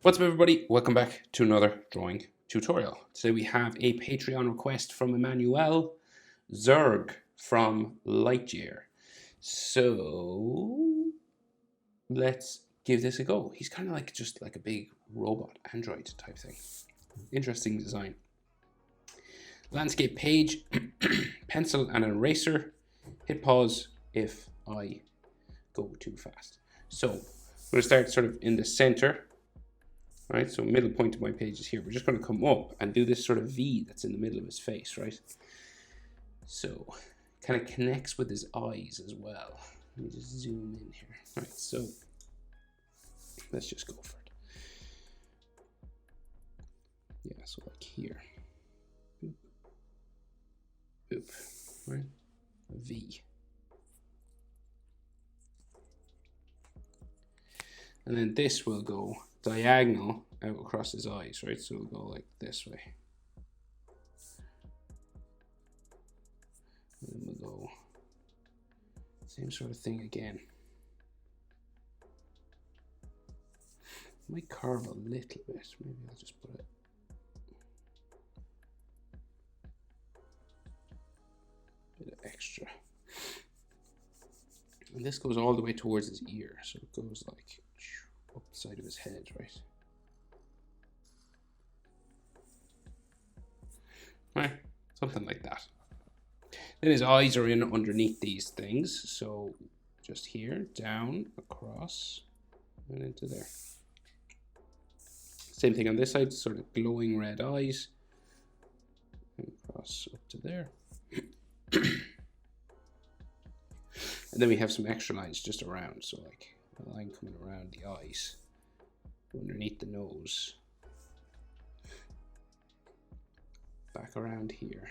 What's up, everybody? Welcome back to another drawing tutorial. Today we have a Patreon request from Emmanuel Zurg from Lightyear. So let's give this a go. He's kind of like just like a big robot android type thing. Interesting design. Landscape page, pencil and an eraser. Hit pause if I go too fast. So I'm going to start sort of in the center. Right, so middle point of my page is here. We're just going to come up and do this sort of V that's in the middle of his face, right? So kind of connects with his eyes as well. Let me just zoom in here. Right, so let's just go for it. Yeah, so like here. Boop. Boop. Right? A V. And then this will go diagonal out across his eyes, right? So it'll go like this way. And then we'll go same sort of thing again. Might carve a little bit. Maybe I'll just put it. A bit of extra. And this goes all the way towards his ear. So it goes like up the side of his head, right? Right, something like that. Then his eyes are in underneath these things. So just here, down, across, and into there. Same thing on this side, sort of glowing red eyes. And across up to there. And then we have some extra lines just around. So like a line coming around the eyes, underneath the nose, back around here.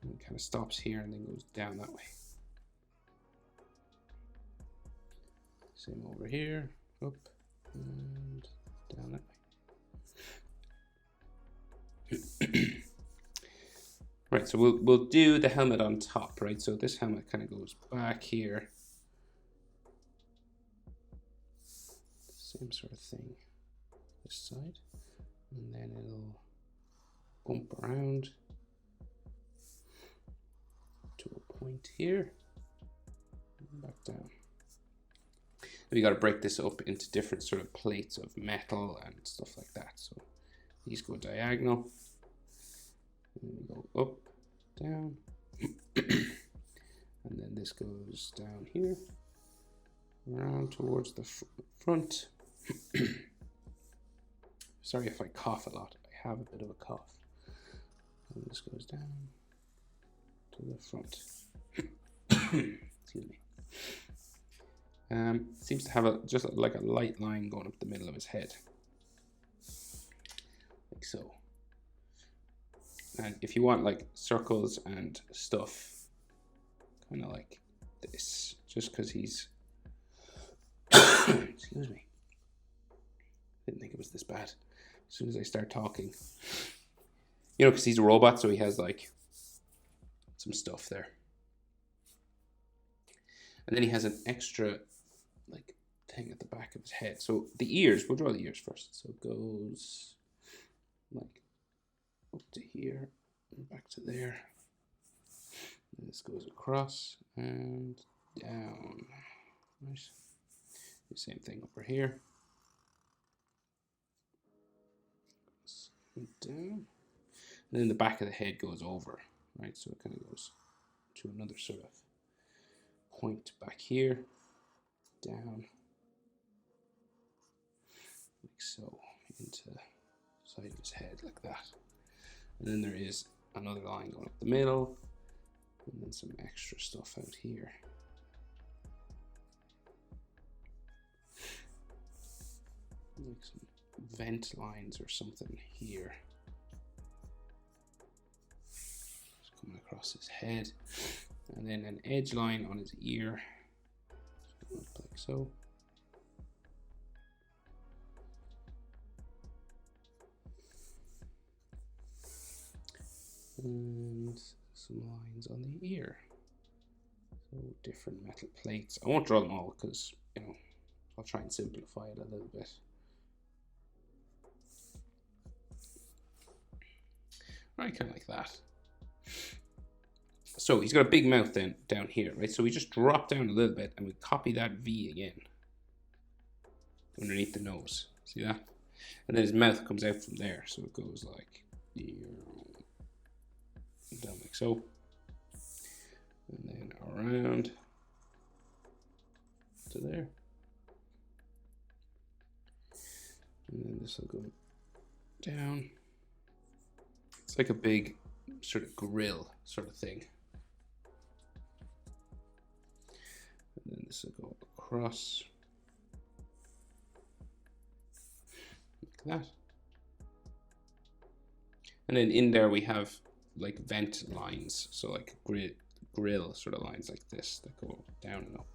And it kind of stops here and then goes down that way. Same over here, up and down that way. Right, so we'll do the helmet on top, right? So this helmet kind of goes back here. Same sort of thing this side. And then it'll bump around to a point here. And back down. And we got to break this up into different sort of plates of metal and stuff like that. So these go diagonal. And then we go up, down, and then this goes down here, around towards the front. Sorry if I cough a lot, I have a bit of a cough. And this goes down to the front. Excuse me. Seems to have just like a light line going up the middle of his head, like so. And if you want like circles and stuff, kind of like this, just because he's, excuse me, didn't think it was this bad. As soon as I start talking, you know, because he's a robot, so he has like some stuff there. And then he has an extra like thing at the back of his head. So the ears, we'll draw the ears first. So it goes like up to here and back to there. And this goes across and down. Right. The same thing over here. And down. And then the back of the head goes over, right? So it kind of goes to another sort of point back here, down, like so, into the side of his head, like that. And then there is another line going up the middle, and then some extra stuff out here. Like some vent lines or something here. Just coming across his head. And then an edge line on his ear. Like so. And some lines on the ear. So different metal plates. I won't draw them all because you know, I'll try and simplify it a little bit. Right, kind of like that. So he's got a big mouth then down here, right? So we just drop down a little bit and we copy that V again underneath the nose. See that? And then his mouth comes out from there. So it goes like down like so. And then around to there. And then this will go down. It's like a big sort of grill sort of thing. And then this will go across like that. And then in there we have like vent lines, so like grill sort of lines like this that go down and up.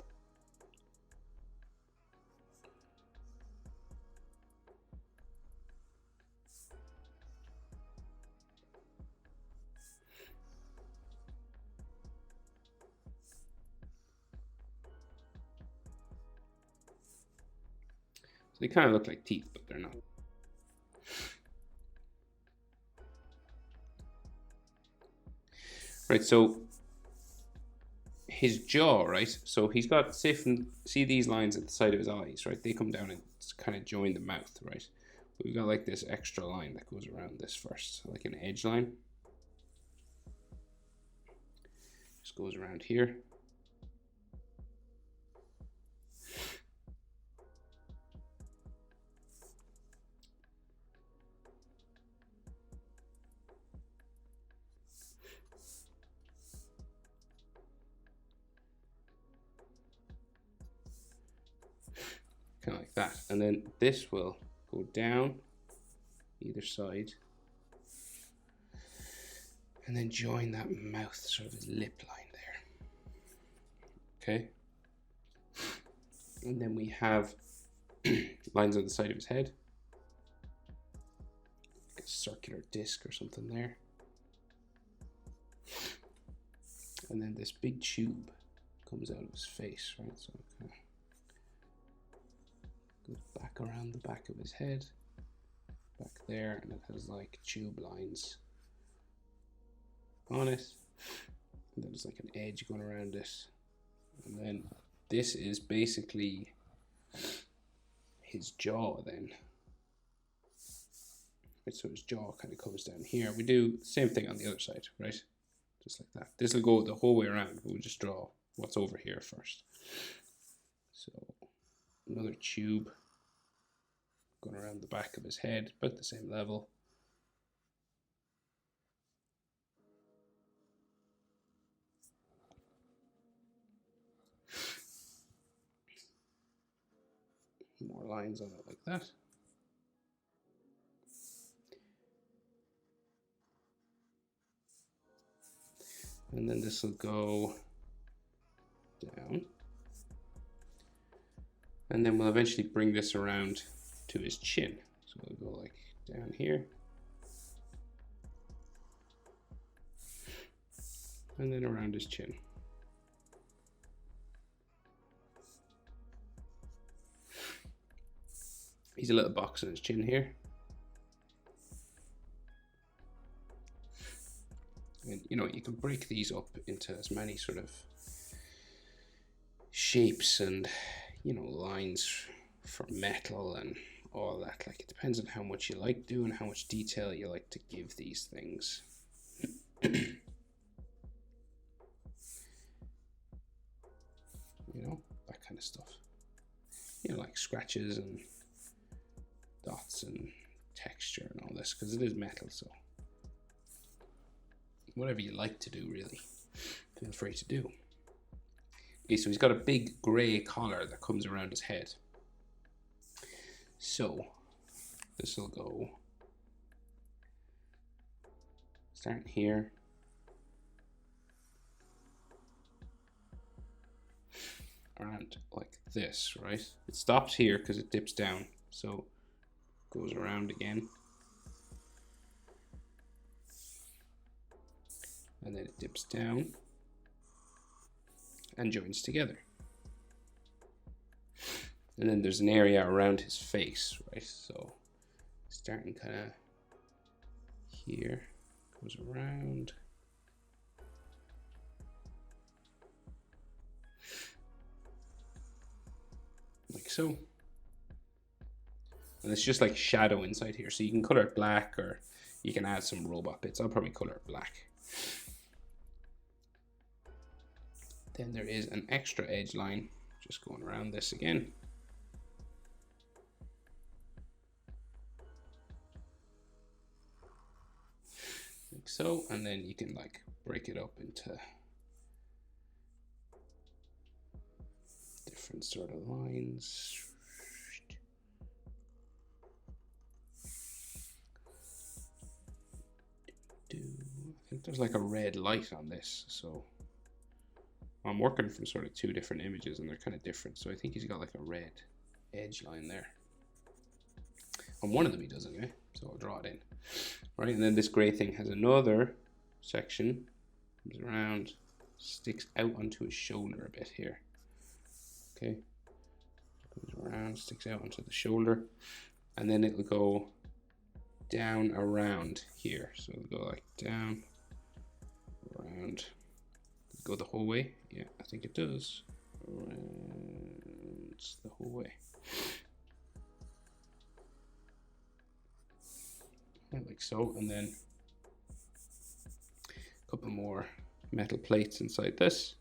So they kind of look like teeth, but they're not. Right, so his jaw, right? So he's got, see these lines at the side of his eyes, right? They come down and kind of join the mouth, right? We've got like this extra line that goes around this first, like an edge line. Just goes around here. Kind of like that. And then this will go down either side. And then join that mouth, sort of his lip line there. Okay. And then we have lines on the side of his head. Like a circular disc or something there. And then this big tube comes out of his face, right? So it kind of goes back around the back of his head, back there, and it has like tube lines on it. And then there's like an edge going around it. And then this is basically his jaw then. Right, so his jaw kind of comes down here. We do the same thing on the other side, right? Just like that. This will go the whole way around. We'll just draw what's over here first. So another tube going around the back of his head, about the same level. More lines on it like that. And then this will go down. And then we'll eventually bring this around to his chin. So we'll go like down here. And then around his chin. He's a little box on his chin here. And you know, you can break these up into as many sort of shapes and, you know, lines for metal and all that. Like, it depends on how much you like doing, how much detail you like to give these things. You know, that kind of stuff. You know, like scratches and dots and texture and all this, because it is metal, so whatever you like to do, really, feel free to do. Okay, so he's got a big grey collar that comes around his head. So this will go starting here, around like this, right? It stops here because it dips down, so goes around again, and then it dips down and joins together. And then there's an area around his face, right? So starting kind of here, goes around. Like so. And it's just like shadow inside here. So you can color it black, or you can add some robot bits. I'll probably color it black. Then there is an extra edge line just going around this again. Like so, and then you can like break it up into different sort of lines. I think there's like a red light on this, so I'm working from sort of two different images and they're kind of different, so I think he's got like a red edge line there. On one of them he does anyway, so I'll draw it in. Right, and then this gray thing has another section, comes around, sticks out onto his shoulder a bit here. Okay, goes around, sticks out onto the shoulder, and then it'll go down around here. So it'll go like down, around, go the whole way. Yeah, I think it does. Around the whole way. Like so, and then a couple more metal plates inside this.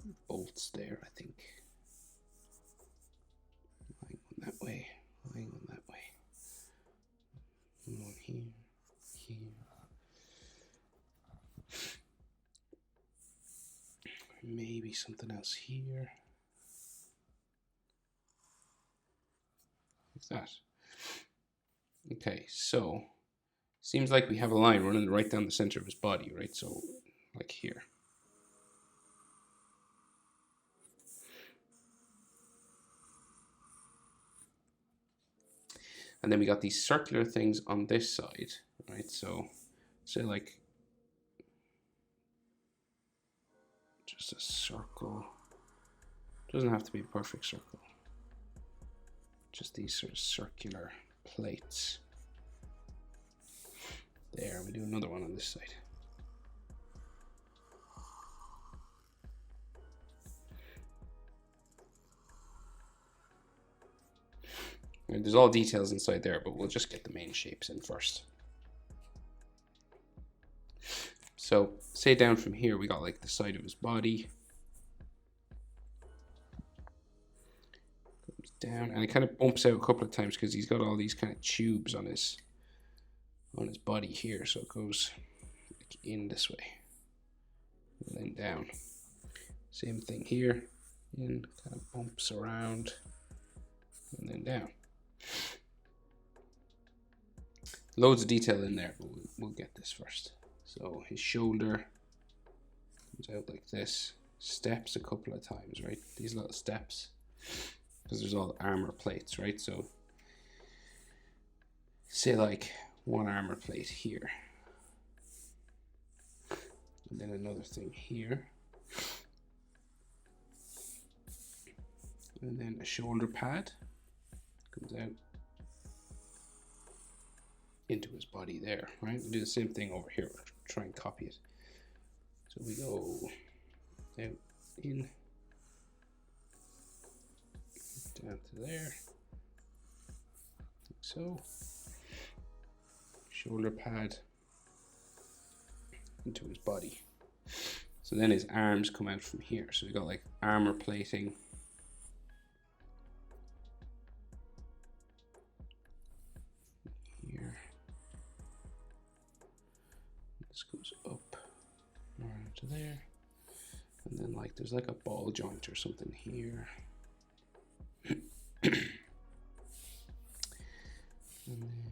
Like bolts there, I think. Lying on that way, lying on that way. One here, here. Maybe something else here. Like that. Okay, so seems like we have a line running right down the center of his body, right? So like here. And then we got these circular things on this side, right? So say like just a circle. Doesn't have to be a perfect circle. Just these sort of circular plates. There, we do another one on this side. And there's all details inside there, but we'll just get the main shapes in first. So say down from here, we got like the side of his body. Comes down, and it kind of bumps out a couple of times because he's got all these kind of tubes on his body here. So it goes like in this way, and then down. Same thing here, in, kind of bumps around, and then down. Loads of detail in there, but we'll get this first. So his shoulder comes out like this, steps a couple of times, right? These little steps, because there's all armor plates, right? So say like one armor plate here, and then another thing here, and then a shoulder pad comes out into his body there, right? We do the same thing over here. We'll try and copy it. So we go out, in, down to there, like so. Shoulder pad into his body. So then his arms come out from here. So we got like armor plating. Here. This goes up around to there. And then like there's like a ball joint or something here. And then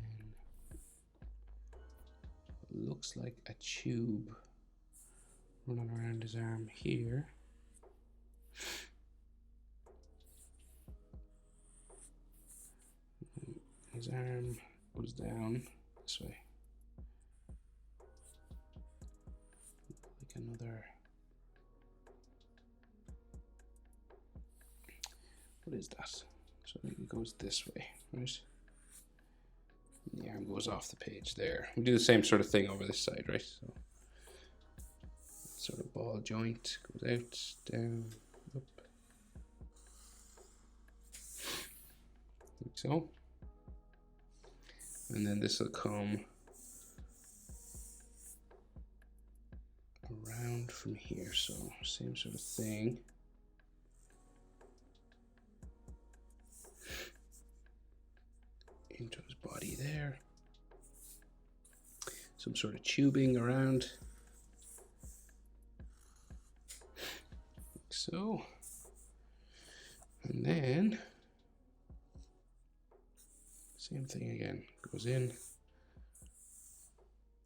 it looks like a tube running around his arm here. His arm goes down this way. Like another what is that? So I think it goes this way, right? The arm goes off the page there. We do the same sort of thing over this side, right? So sort of ball joint goes out, down, up, like so. And then this will come around from here, so same sort of thing. Into his body there. Some sort of tubing around. Like so. And then same thing again. Goes in,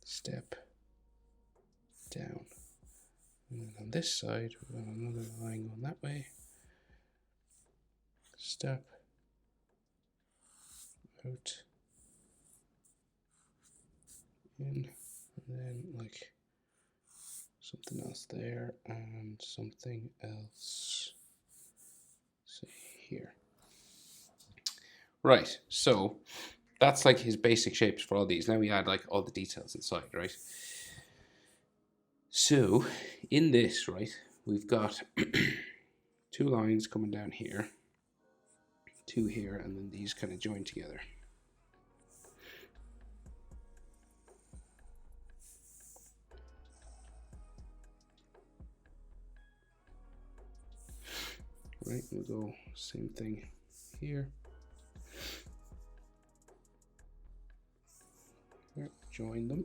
step, down. And then on this side, we've got another line going that way. Step, out, in, and then like something else there and something else, say here. Right, so that's like his basic shapes for all these. Now we add like all the details inside, right? So in this, right, we've got two lines coming down here, two here, and then these kind of join together. Right, we'll go same thing here. Here, join them.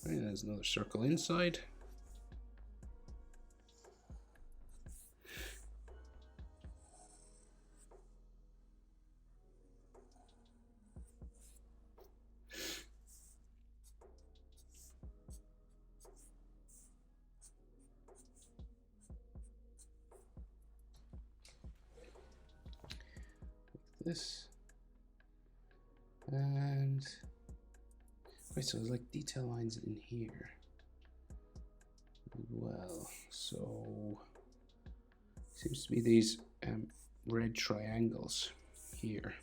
Right, there's another circle inside. This and right, so there's like detail lines in here as well. So seems to be these red triangles here.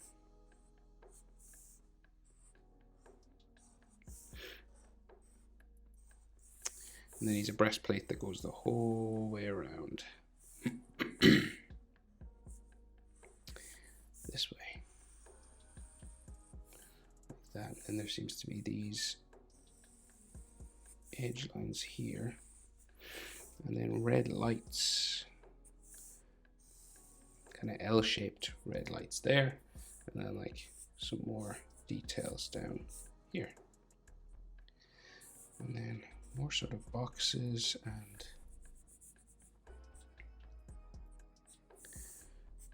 And then he's a breastplate that goes the whole way around. This way. Like that. And there seems to be these edge lines here. And then red lights. Kind of L-shaped red lights there. And then like some more details down here. And then more sort of boxes and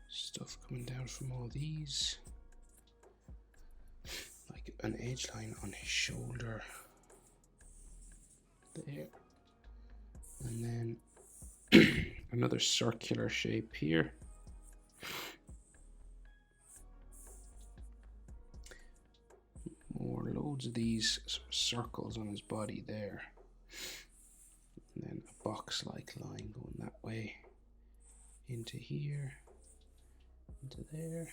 stuff coming down from all these, like an edge line on his shoulder there, and then another circular shape here. More loads of these circles on his body there, and then a box-like line going that way into here, into there.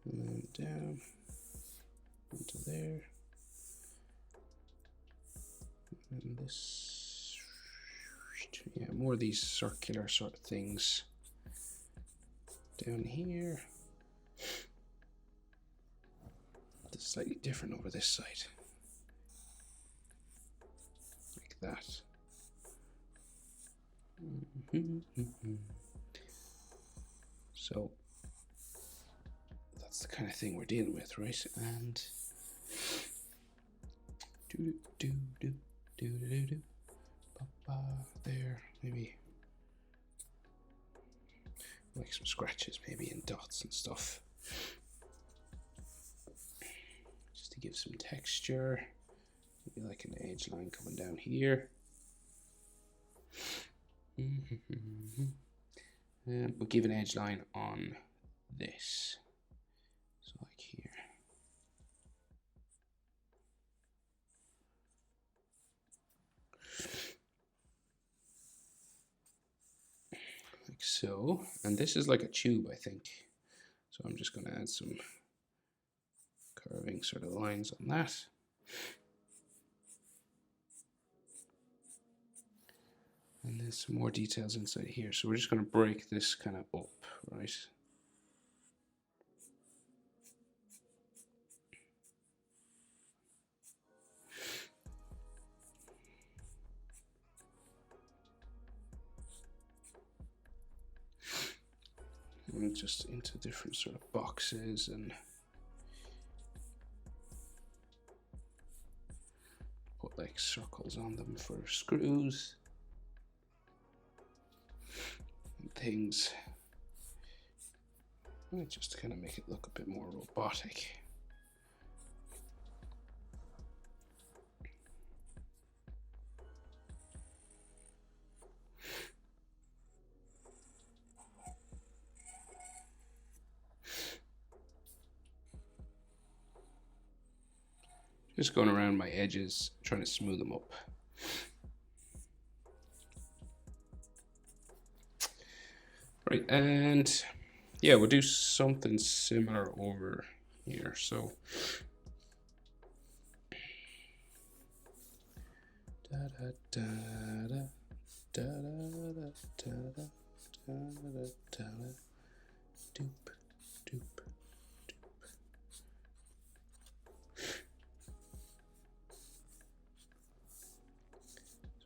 And then down into there. And this, yeah, more of these circular sort of things down here. It's slightly different over this side. Like that. So that's the kind of thing we're dealing with, right? And there, maybe like some scratches, maybe in dots and stuff, just to give some texture. Maybe like an edge line coming down here. We'll give an edge line on this. So like here. Like so. And this is like a tube, I think. So I'm just going to add some curving sort of lines on that. And then some more details inside here. So we're just going to break this kind of up, right? And just into different sort of boxes and put like circles on them for screws and things. And just to kind of make it look a bit more robotic. Just going around my edges, trying to smooth them up. Right, and yeah, we'll do something similar over here. So da da da da da da da da da da da doop doop.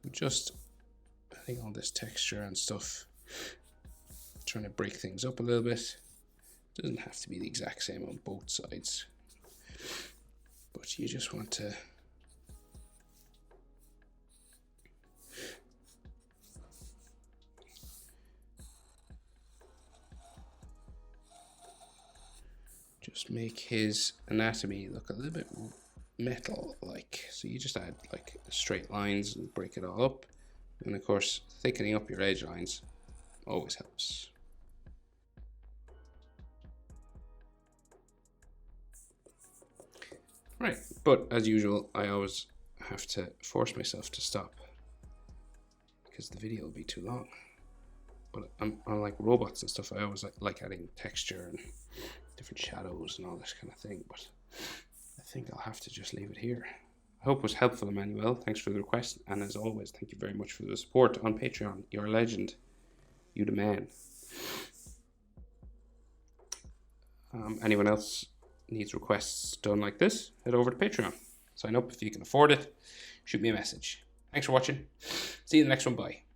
So just adding all this texture and stuff, trying to break things up a little bit. Doesn't have to be the exact same on both sides, but you just want to just make his anatomy look a little bit metal-like. So you just add like straight lines and break it all up. And of course, thickening up your edge lines always helps. Right, but as usual, I always have to force myself to stop because the video will be too long. But on like robots and stuff, I always like adding texture and different shadows and all this kind of thing, but I think I'll have to just leave it here. I hope it was helpful, Emmanuel. Thanks for the request, and as always, thank you very much for the support on Patreon. You're a legend. You the man. Anyone else needs requests done like this, head over to Patreon. Sign up if you can afford it. Shoot me a message. Thanks for watching. See you in the next one. Bye.